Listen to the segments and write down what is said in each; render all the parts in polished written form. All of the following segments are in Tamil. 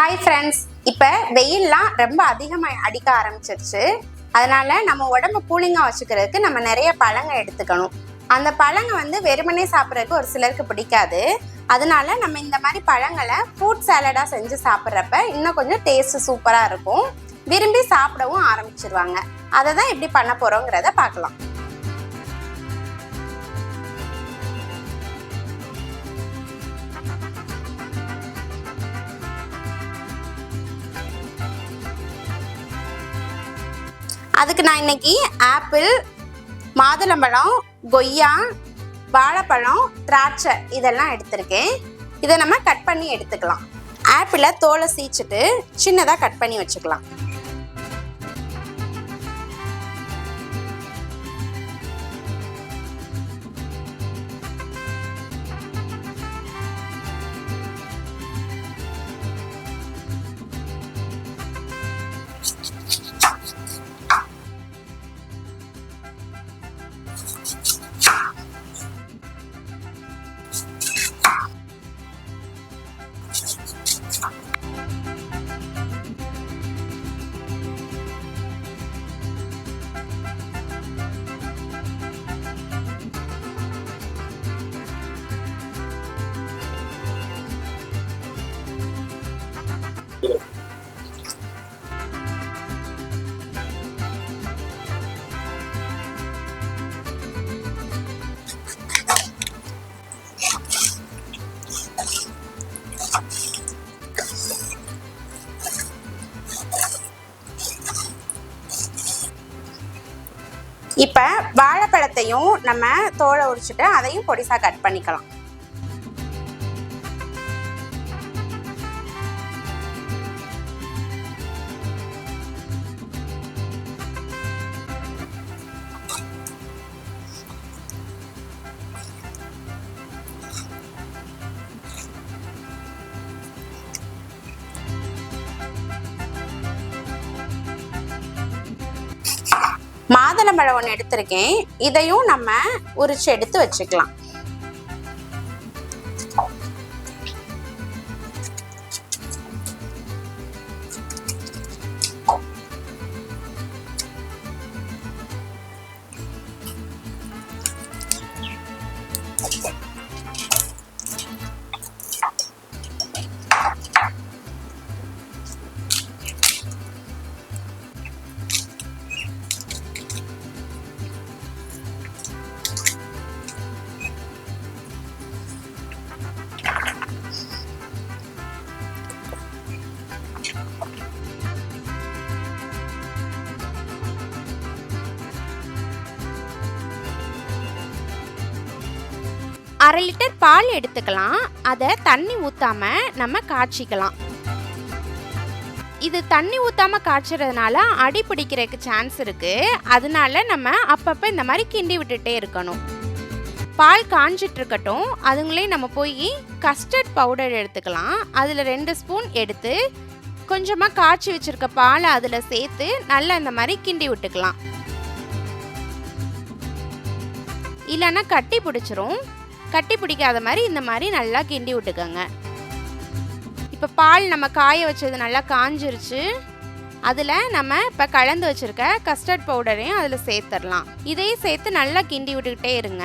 ஹாய் ஃப்ரெண்ட்ஸ், இப்போ வெயில்லாம் ரொம்ப அதிகமாக அடிக்க ஆரம்பிச்சிருச்சு. அதனால நம்ம உடம்பு கூலிங்காக வச்சுக்கிறதுக்கு நம்ம நிறைய பழங்கள் எடுத்துக்கணும். அந்த பழங்க வெறுமனே சாப்பிட்றதுக்கு ஒரு சிலருக்கு பிடிக்காது. அதனால நம்ம இந்த மாதிரி பழங்களை ஃப்ரூட் சாலடாக செஞ்சு சாப்பிட்றப்ப இன்னும் கொஞ்சம் டேஸ்ட் சூப்பராக இருக்கும். விரும்பி சாப்பிடவும் ஆரம்பிச்சிருவாங்க. அதை தான் எப்படி பண்ண போகிறோங்கிறத பார்க்கலாம். அதுக்கு நான் இன்னைக்கு ஆப்பிள், மாதுளம்பழம், கொய்யா, வாழைப்பழம், திராட்சை இதெல்லாம் எடுத்திருக்கேன். இதை நம்ம கட் பண்ணி எடுத்துக்கலாம். ஆப்பிளை தோலை சீச்சிட்டு சின்னதாக கட் பண்ணி வச்சுக்கலாம். இப்போ வாழைப்பழத்தையும் நம்ம தோலை உரிச்சுட்டு அதையும் பொடிசா கட் பண்ணிக்கலாம். மாதுளம்பழம் ஒன்று எடுத்திருக்கேன். இதையும் நம்ம உரிச்சு எடுத்து வச்சுக்கலாம். அரை லிட்டர் பால் எடுத்துக்கலாம். அதை தண்ணி ஊத்தாம நம்ம காய்ச்சிக்கலாம். இது தண்ணி ஊத்தாம காய்ச்சறதுனால அடி பிடிக்கிறதுக்கு சான்ஸ் இருக்கு. அதனால நம்ம அப்பப்போ இந்த மாதிரி கிண்டி விட்டுட்டே இருக்கணும். பால் காஞ்சிட்டு இருக்கட்டும். அதுங்களே நம்ம போய் கஸ்டர்ட் பவுடர் எடுத்துக்கலாம். அதில் 2 ஸ்பூன் எடுத்து கொஞ்சமாக காய்ச்சி வச்சிருக்க பாலை அதில் சேர்த்து நல்லா இந்த மாதிரி கிண்டி விட்டுக்கலாம். இல்லைன்னா கட்டி பிடிச்சிரும். கட்டி பிடிக்காத மாதிரி இந்த மாதிரி நல்லா கிண்டி விட்டுக்கோங்க. இப்போ பால் நம்ம காய வச்சது நல்லா காஞ்சிருச்சு. அதில் நம்ம இப்போ கலந்து வச்சுருக்க கஸ்டர்ட் பவுடரையும் அதில் சேர்த்துடலாம். இதையும் சேர்த்து நல்லா கிண்டி விட்டுக்கிட்டே இருங்க.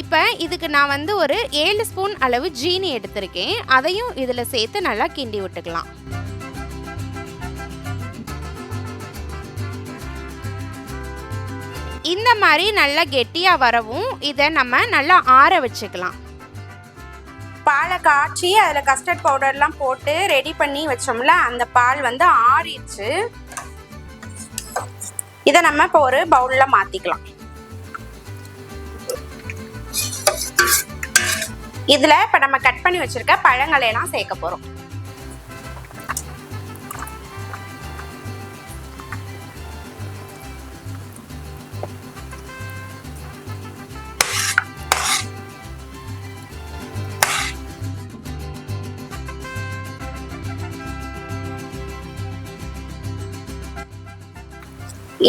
இப்போ இதுக்கு நான் ஒரு 7 ஸ்பூன் அளவு ஜீனி எடுத்திருக்கேன். அதையும் இதில் சேர்த்து நல்லா கிண்டி விட்டுக்கலாம். இந்த மாதிரி நல்லா கெட்டியாக வரவும் இதை நம்ம நல்லா ஆற வச்சுக்கலாம். பாலை காய்ச்சி அதில் கஸ்டர்ட் பவுடர்லாம் போட்டு ரெடி பண்ணி வச்சோம்ல, அந்த பால் ஆறிடுச்சு. இதை நம்ம இப்போ ஒரு பவுலில் மாற்றிக்கலாம். இதில் இப்போ நம்ம கட் பண்ணி வச்சுருக்க பழங்களையெல்லாம் சேர்க்க போகிறோம்.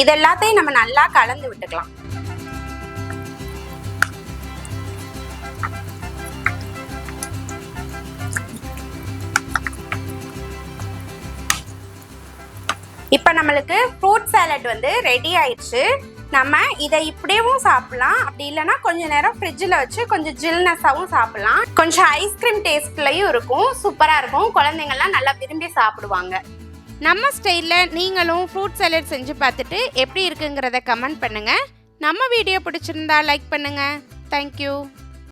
இது எல்லாத்தையும் நம்ம நல்லா கலந்து விட்டுக்கலாம். இப்போ நம்மளுக்கு ஃப்ரூட் சாலட் வந்து ரெடி ஆயிடுச்சு. நம்ம இதை இப்படியேவும் சாப்பிடலாம், அப்படி இல்லைன்னா கொஞ்சம் நேரம் ஃப்ரிட்ஜில் வச்சு கொஞ்சம் ஜில்னஸாகவும் சாப்பிடலாம். கொஞ்சம் ஐஸ்கிரீம் டேஸ்ட்லையும் இருக்கும், சூப்பராக இருக்கும். குழந்தைங்கள்லாம் நல்லா விரும்பி சாப்பிடுவாங்க. நம்ம ஸ்டைலில் நீங்களும் ஃப்ரூட் சாலட் செஞ்சு பார்த்துட்டு எப்படி இருக்குங்கிறத கமெண்ட் பண்ணுங்கள். நம்ம வீடியோ பிடிச்சிருந்தா லைக் பண்ணுங்கள். தேங்க்யூ.